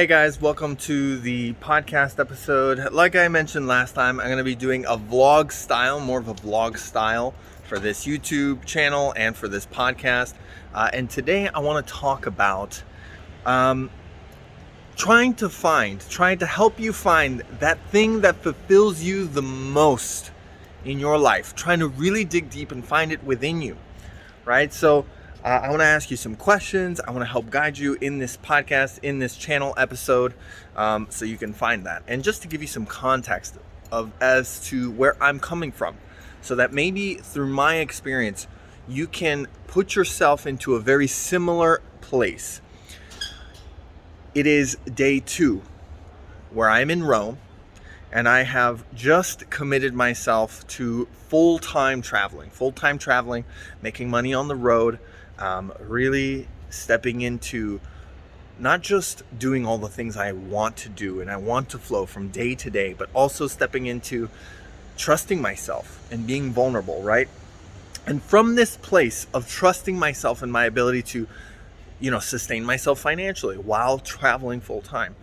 Hey guys, welcome to the podcast episode. Like I mentioned last time, I'm going to be doing a vlog style, more of a vlog style for this YouTube channel and for this podcast. And today I want to talk about trying to help you find that thing that fulfills you the most in your life. Trying to really dig deep and find it within you, right? So I want to ask you some questions. I want to help guide you in this podcast, in this channel episode, so you can find that. And just to give you some context as to where I'm coming from, so that maybe through my experience, you can put yourself into a very similar place. It is day 2, where I'm in Rome, and I have just committed myself to full-time traveling, making money on the road. Really stepping into not just doing all the things I want to do and I want to flow from day to day, but also stepping into trusting myself and being vulnerable, right? And from this place of trusting myself and my ability to, sustain myself financially while traveling full time,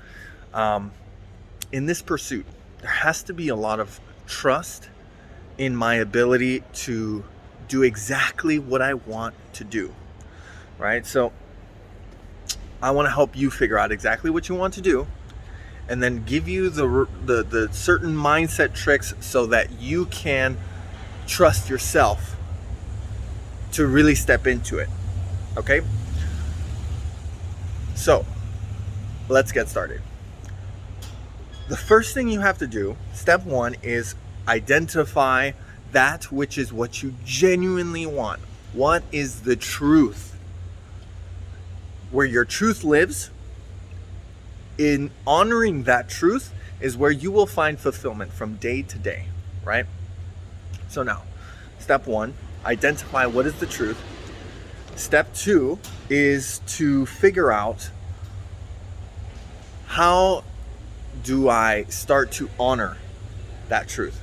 in this pursuit, there has to be a lot of trust in my ability to do exactly what I want to do. Right? So I want to help you figure out exactly what you want to do, and then give you the certain mindset tricks so that you can trust yourself to really step into it. Okay? So let's get started. The first thing you have to do, step 1, is identify that which is what you genuinely want. What is the truth? Where your truth lives, in honoring that truth is where you will find fulfillment from day to day, right? So now, step 1, identify what is the truth. Step 2 is to figure out, how do I start to honor that truth?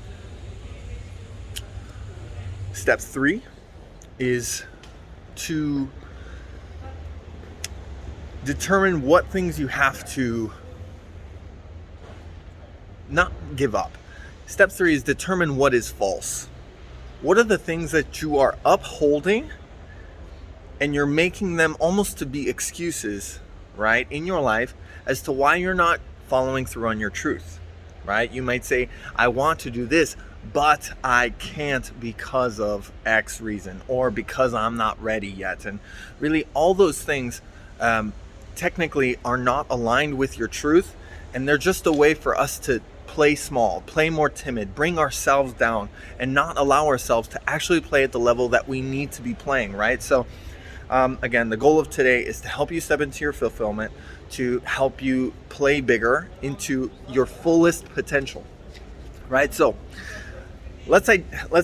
Step 3 is to determine what things you have to not give up. Step 3 is determine what is false. What are the things that you are upholding and you're making them almost to be excuses, right, in your life as to why you're not following through on your truth, right? You might say, I want to do this, but I can't because of X reason, or because I'm not ready yet. And really all those things technically are not aligned with your truth, and they're just a way for us to play small, play more timid, bring ourselves down, and not allow ourselves to actually play at the level that we need to be playing, right? So again, the goal of today is to help you step into your fulfillment, to help you play bigger into your fullest potential, right? So let's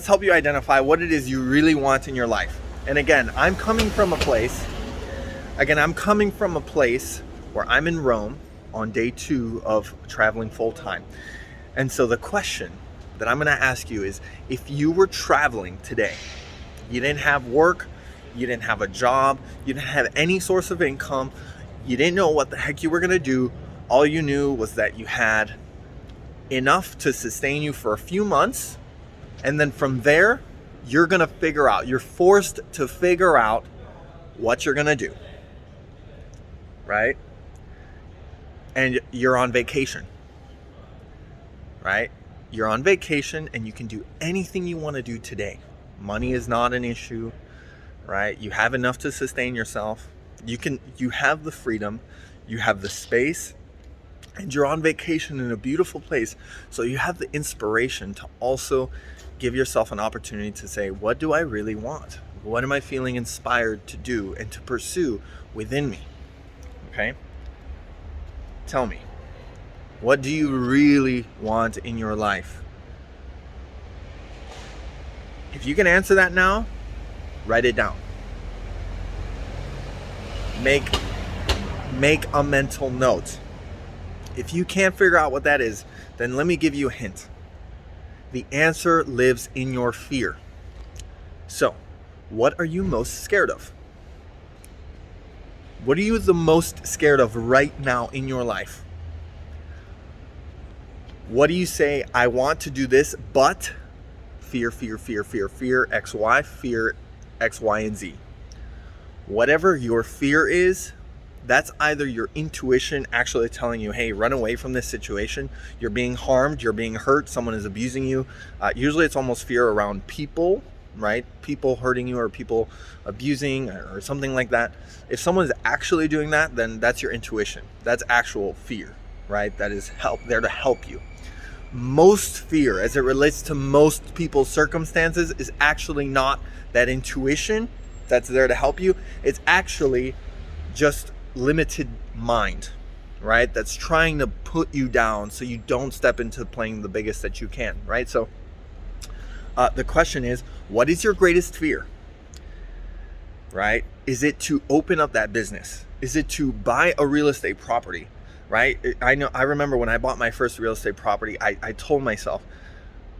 help you identify what it is you really want in your life. And again, I'm coming from a place where I'm in Rome on day 2 of traveling full time. And so the question that I'm going to ask you is, if you were traveling today, you didn't have work, you didn't have a job, you didn't have any source of income, you didn't know what the heck you were going to do, all you knew was that you had enough to sustain you for a few months, and then from there, you're forced to figure out what you're going to do. Right? And you're on vacation, right? You're on vacation and you can do anything you want to do today. Money is not an issue, right? You have enough to sustain yourself. You have the freedom, you have the space, and you're on vacation in a beautiful place. So you have the inspiration to also give yourself an opportunity to say, what do I really want? What am I feeling inspired to do and to pursue within me? Okay? Tell me, what do you really want in your life? If you can answer that now, write it down. Make a mental note. If you can't figure out what that is, then let me give you a hint. The answer lives in your fear. So, what are you most scared of? What are you the most scared of right now in your life? What do you say, I want to do this, but fear, X, Y, fear X, Y, and Z. Whatever your fear is, that's either your intuition actually telling you, hey, run away from this situation. You're being harmed, you're being hurt, someone is abusing you. Usually it's almost fear around people, right? People hurting you or people abusing or something like that. If someone's actually doing that, then that's your intuition. That's actual fear, right? That is there to help you. Most fear, as it relates to most people's circumstances, is actually not that intuition that's there to help you. It's actually just limited mind, right? That's trying to put you down so you don't step into playing the biggest that you can, right? So the question is, what is your greatest fear, right? Is it to open up that business? Is it to buy a real estate property, right? I remember when I bought my first real estate property, I told myself,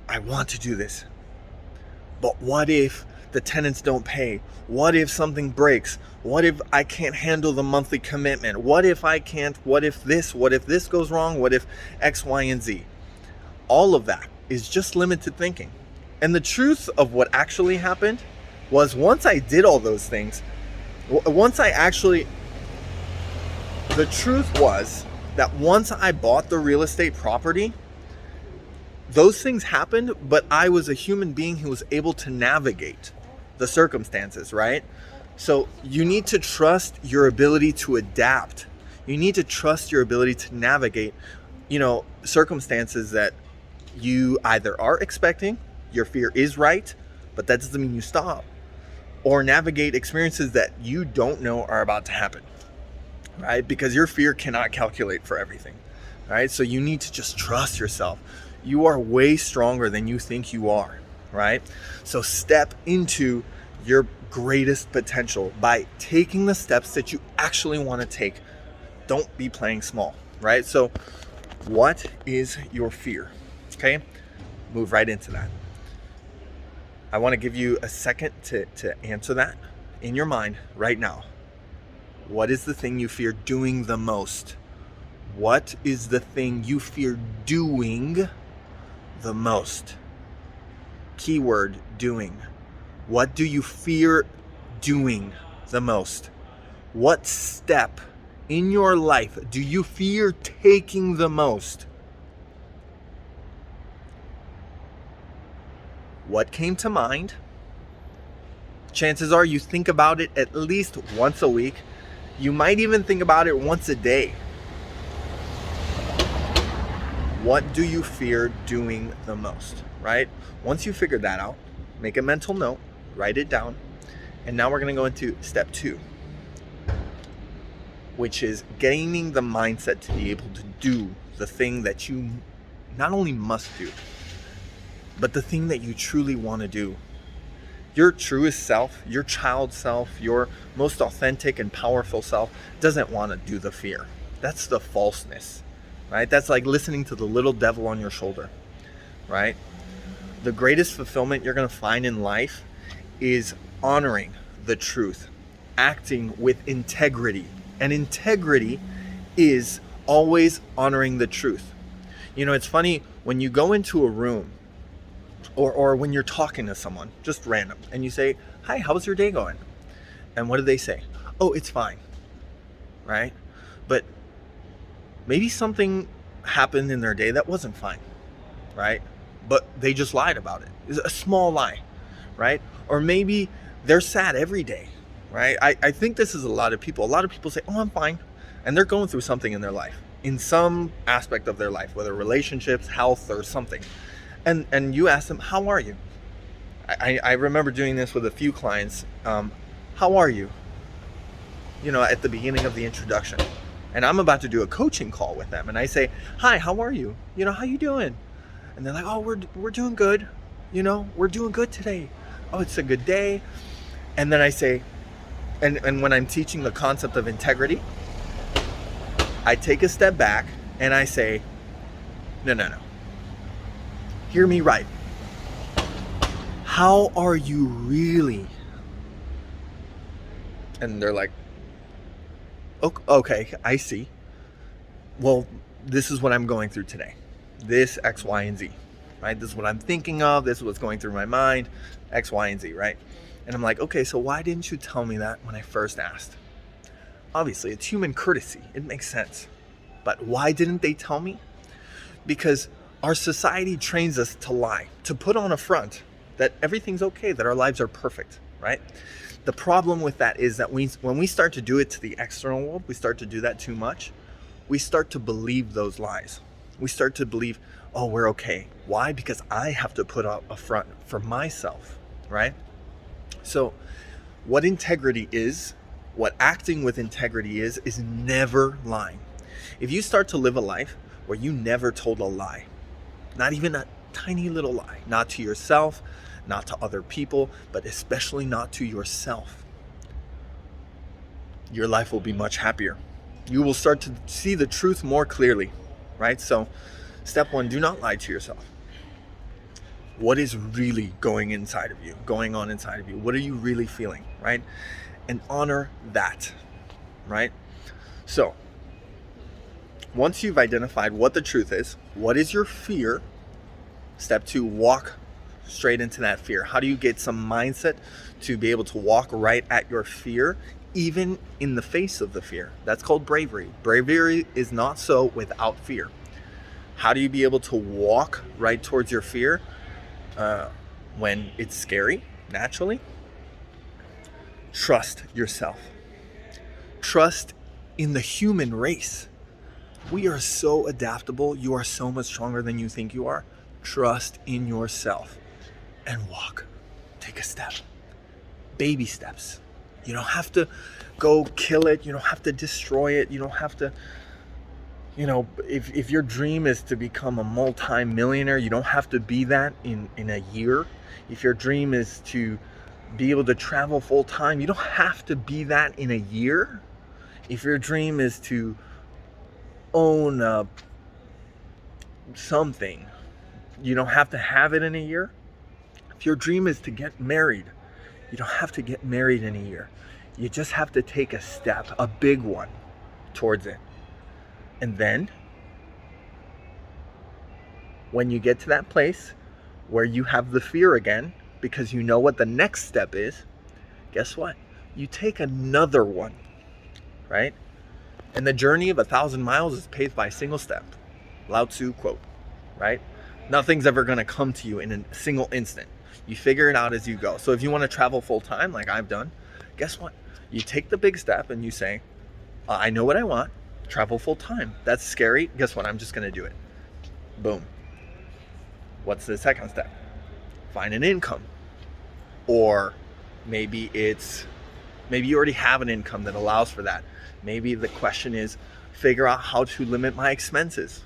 I want to do this, but what if the tenants don't pay? What if something breaks? What if I can't handle the monthly commitment? What if I can't? What if this goes wrong? What if X, Y, and Z? All of that is just limited thinking. And the truth of what actually happened was, once I did all those things, the truth was that once I bought the real estate property, those things happened, but I was a human being who was able to navigate the circumstances, right? So you need to trust your ability to adapt. You need to trust your ability to navigate, circumstances that you either are expecting, your fear is right, but that doesn't mean you stop, or navigate experiences that you don't know are about to happen, right? Because your fear cannot calculate for everything, right? So you need to just trust yourself. You are way stronger than you think you are, right? So step into your greatest potential by taking the steps that you actually want to take. Don't be playing small, right? So what is your fear? Okay, move right into that. I want to give you a second to answer that in your mind right now. What is the thing you fear doing the most? What is the thing you fear doing the most? Keyword, doing. What do you fear doing the most? What step in your life do you fear taking the most? What came to mind? Chances are you think about it at least once a week. You might even think about it once a day. What do you fear doing the most, right? Once you figure that out, make a mental note, write it down. And now we're going to go into step 2, which is gaining the mindset to be able to do the thing that you not only must do, but the thing that you truly want to do. Your truest self, your child self, your most authentic and powerful self doesn't want to do the fear. That's the falseness, right? That's like listening to the little devil on your shoulder, right? The greatest fulfillment you're going to find in life is honoring the truth, acting with integrity. And integrity is always honoring the truth. It's funny when you go into a room or when you're talking to someone, just random, and you say, hi, how's your day going? And what do they say? Oh, it's fine, right? But maybe something happened in their day that wasn't fine, right? But they just lied about it. It's a small lie, right? Or maybe they're sad every day, right? I think this is a lot of people. A lot of people say, oh, I'm fine. And they're going through something in their life, in some aspect of their life, whether relationships, health, or something. And you ask them, how are you? I remember doing this with a few clients. How are you? At the beginning of the introduction. And I'm about to do a coaching call with them. And I say, hi, how are you? How you doing? And they're like, oh, we're doing good. We're doing good today. Oh, it's a good day. And then I say, and when I'm teaching the concept of integrity, I take a step back and I say, no. Hear me right. How are you really? And they're like, Okay, I see. Well, this is what I'm going through today. This X, Y, and Z, right? This is what I'm thinking of. This is what's going through my mind, X, Y, and Z, right? And I'm like, okay, so why didn't you tell me that when I first asked? Obviously, it's human courtesy. It makes sense. But why didn't they tell me? Because our society trains us to lie, to put on a front that everything's okay, that our lives are perfect, right? The problem with that is that when we start to do it to the external world, we start to do that too much, we start to believe those lies. We start to believe, oh, we're okay. Why? Because I have to put up a front for myself, right? So what integrity is, what acting with integrity is never lying. If you start to live a life where you never told a lie, not even a tiny little lie, not to yourself, not to other people, but especially not to yourself, your life will be much happier. You will start to see the truth more clearly, right? So step one, do not lie to yourself. What is really going on inside of you? What are you really feeling, right? And honor that, right? So once you've identified what the truth is, what is your fear? Step two, walk straight into that fear. How do you get some mindset to be able to walk right at your fear, even in the face of the fear? That's called bravery. Bravery is not so without fear. How do you be able to walk right towards your fear when it's scary, naturally? Trust yourself. Trust in the human race. We are so adaptable. You are so much stronger than you think you are. Trust in yourself and walk. Take a step. Baby steps. You don't have to go kill it. You don't have to destroy it. You don't have to, if your dream is to become a multi-millionaire, you don't have to be that in a year. If your dream is to be able to travel full time, you don't have to be that in a year. If your dream is to own something, you don't have to have it in a year. If your dream is to get married, you don't have to get married in a year. You just have to take a step, a big one, towards it. And then, when you get to that place where you have the fear again, because you know what the next step is, guess what? You take another one, right? And the journey of 1,000 miles is paved by a single step. Lao Tzu quote, right? Nothing's ever going to come to you in a single instant. You figure it out as you go. So if you want to travel full time, like I've done, guess what? You take the big step and you say, I know what I want, travel full time. That's scary. Guess what? I'm just going to do it. Boom. What's the second step? Find an income. Or maybe you already have an income that allows for that. Maybe the question is figure out how to limit my expenses.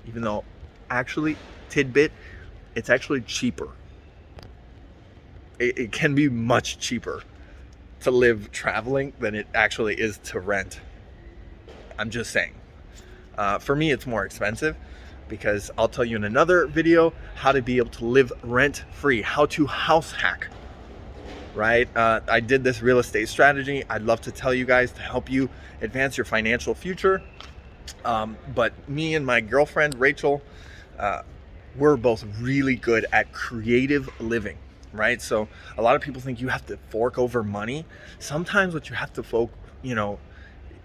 Even though actually, tidbit, it's actually cheaper. It can be much cheaper to live traveling than it actually is to rent. I'm just saying. For me, it's more expensive because I'll tell you in another video how to be able to live rent free, how to house hack. Right? I did this real estate strategy. I'd love to tell you guys to help you advance your financial future. But me and my girlfriend, Rachel, we're both really good at creative living, right? So a lot of people think you have to fork over money. Sometimes what you have to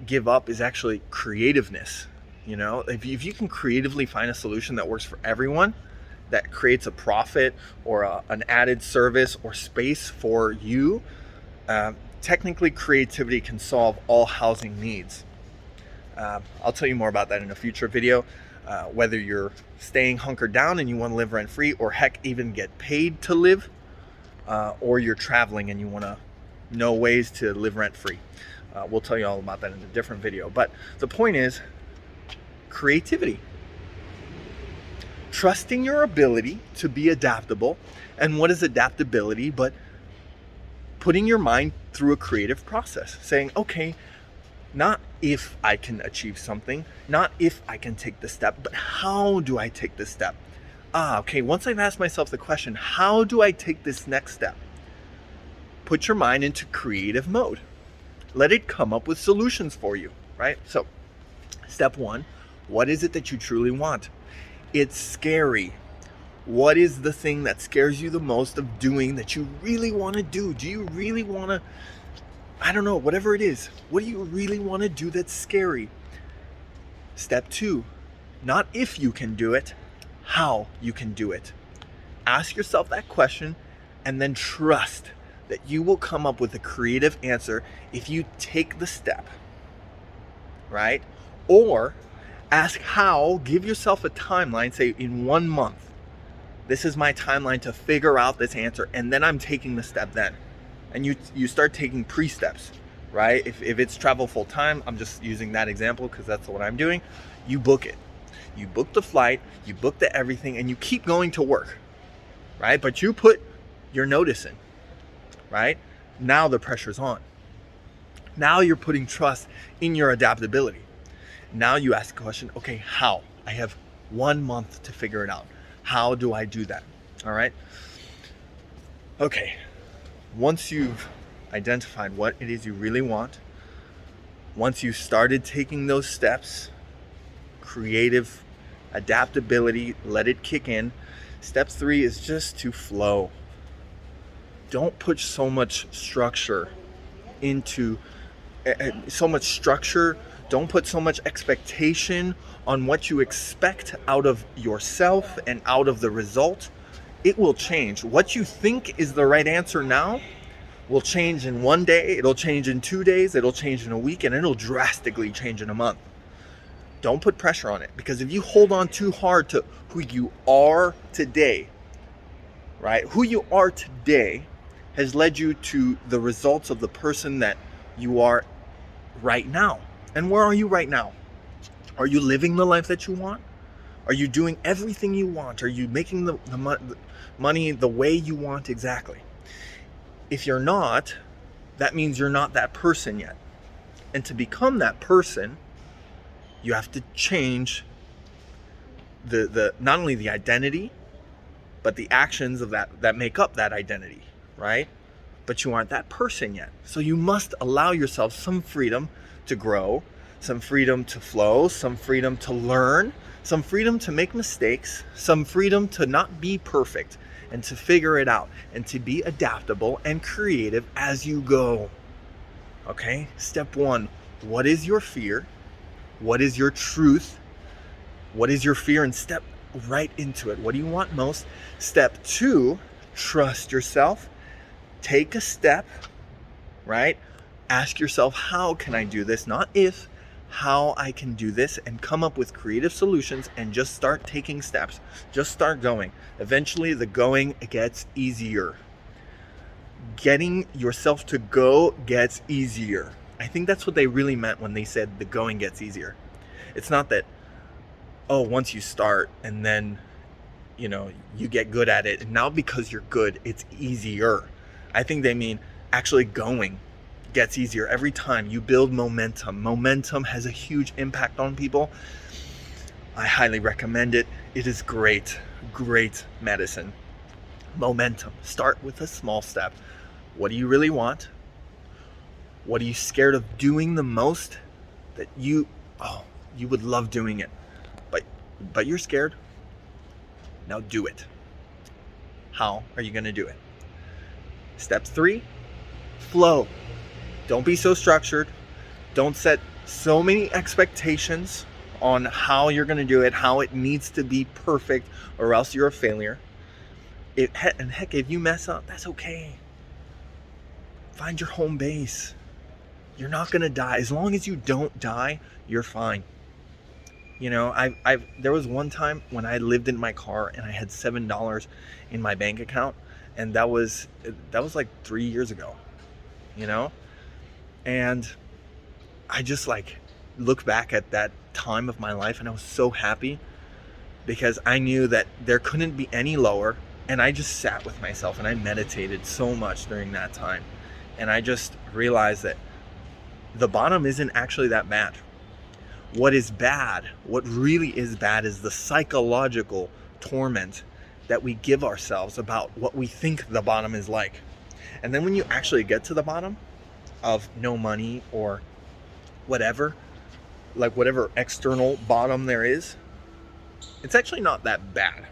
give up is actually creativeness. If you can creatively find a solution that works for everyone, that creates a profit or an added service or space for you, technically creativity can solve all housing needs. I'll tell you more about that in a future video. Whether you're staying hunkered down and you want to live rent free, or heck, even get paid to live, or you're traveling and you want to know ways to live rent free. We'll tell you all about that in a different video. But the point is creativity. Trusting your ability to be adaptable. And what is adaptability but putting your mind through a creative process, saying, okay, not if I can achieve something, not if I can take the step, but how do I take this step? Okay, once I've asked myself the question, how do I take this next step? Put your mind into creative mode. Let it come up with solutions for you, right? So, step one, what is it that you truly want? It's scary. What is the thing that scares you the most of doing that you really want to do? Do you really want to, I don't know, whatever it is, what do you really want to do that's scary? Step two, not if you can do it, how you can do it. Ask yourself that question and then trust that you will come up with a creative answer if you take the step, right? Or ask how, give yourself a timeline, say in 1 month, this is my timeline to figure out this answer, and then I'm taking the step then. And you start taking pre-steps, right? If it's travel full time, I'm just using that example because that's what I'm doing. You book it. You book the flight, you book the everything, and you keep going to work, right? But you put your notice in, right? Now the pressure's on. Now you're putting trust in your adaptability. Now you ask the question, okay, how? I have 1 month to figure it out. How do I do that? All right. Okay. Once you've identified what it is you really want, once you started taking those steps, creative adaptability, let it kick in. Step 3 is just to flow. Don't put so much structure into Don't put so much expectation on what you expect out of yourself and out of the result. It will change. What you think is the right answer now will change in 1 day, it'll change in 2 days, it'll change in a week, and it'll drastically change in a month. Don't put pressure on it, because if you hold on too hard to who you are today, right? Who you are today has led you to the results of the person that you are right now. And where are you right now? Are you living the life that you want? Are you doing everything you want? Are you making the money the way you want exactly? If you're not, that means you're not that person yet. And to become that person, you have to change the not only the identity, but the actions of that make up that identity, right? But you aren't that person yet. So you must allow yourself some freedom to grow, some freedom to flow, some freedom to learn, some freedom to make mistakes, some freedom to not be perfect, and to figure it out, and to be adaptable and creative as you go. Okay? Step 1, what is your fear? What is your truth? What is your fear? And step right into it. What do you want most? Step 2, trust yourself. Take a step, right? Ask yourself, how can I do this? Not if, how I can do this, and come up with creative solutions and just start taking steps. Just start going. Eventually the going gets easier. Getting yourself to go gets easier. I think that's what they really meant when they said the going gets easier. It's not that, oh, once you start and then, you get good at it, and now because you're good, it's easier. I think they mean actually going gets easier every time you build momentum. Momentum has a huge impact on people. I highly recommend it. It is great medicine. Momentum. Start with a small step. What do you really want? What are you scared of doing the most that you would love doing it, but you're scared? Now do it. How are you going to do it? Step 3, flow. Don't be so structured. Don't set so many expectations on how you're going to do it, how it needs to be perfect, or else you're a failure. And heck, if you mess up, that's okay. Find your home base. You're not going to die. As long as you don't die, you're fine. There was one time when I lived in my car and I had $7 in my bank account, and that was like 3 years ago, and I just look back at that time of my life and I was so happy because I knew that there couldn't be any lower, and I just sat with myself and I meditated so much during that time, and I just realized that the bottom isn't actually that bad. What is bad, what really is bad, is the psychological torment that we give ourselves about what we think the bottom is like. And then when you actually get to the bottom, of no money or whatever, like whatever external bottom there is, it's actually not that bad.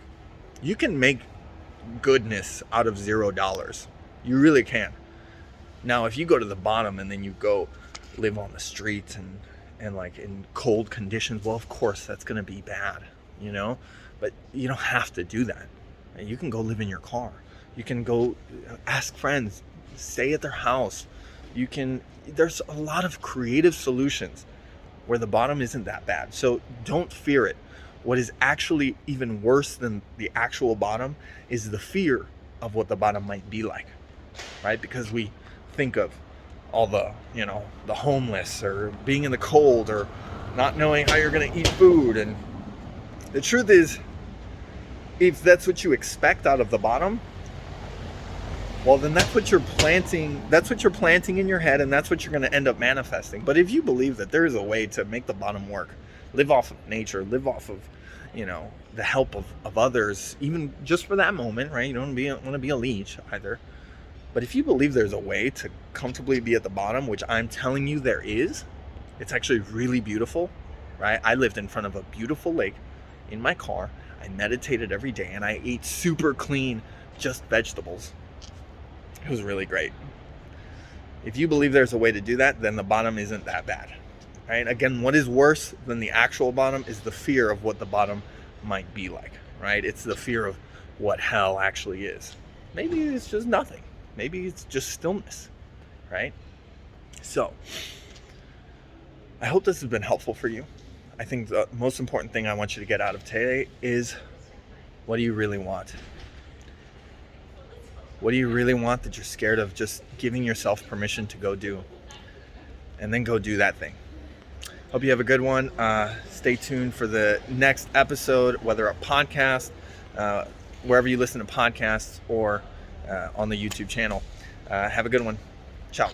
You can make goodness out of $0. You really can. Now, if you go to the bottom and then you go live on the streets and like in cold conditions, well, of course that's going to be bad, you know, but you don't have to do that. You can go live in your car. You can go ask friends, stay at their house. There's a lot of creative solutions where the bottom isn't that bad. So don't fear it. What is actually even worse than the actual bottom is the fear of what the bottom might be like, right? Because we think of all the homeless or being in the cold or not knowing how you're going to eat food. And the truth is, if that's what you expect out of the bottom, well, then that's what you're planting in your head, and that's what you're going to end up manifesting. But if you believe that there is a way to make the bottom work, live off of nature, live off of, the help of others, even just for that moment, right? You don't want to be a leech either. But if you believe there's a way to comfortably be at the bottom, which I'm telling you there is, it's actually really beautiful, right? I lived in front of a beautiful lake in my car. I meditated every day, and I ate super clean, just vegetables. It was really great. If you believe there's a way to do that, then the bottom isn't that bad, right? Again, what is worse than the actual bottom is the fear of what the bottom might be like, right? It's the fear of what hell actually is. Maybe it's just nothing. Maybe it's just stillness, right? So, I hope this has been helpful for you. I think the most important thing I want you to get out of today is, what do you really want? What do you really want that you're scared of just giving yourself permission to go do? And then go do that thing. Hope you have a good one. Stay tuned for the next episode, whether a podcast, wherever you listen to podcasts, or on the YouTube channel. Have a good one. Ciao.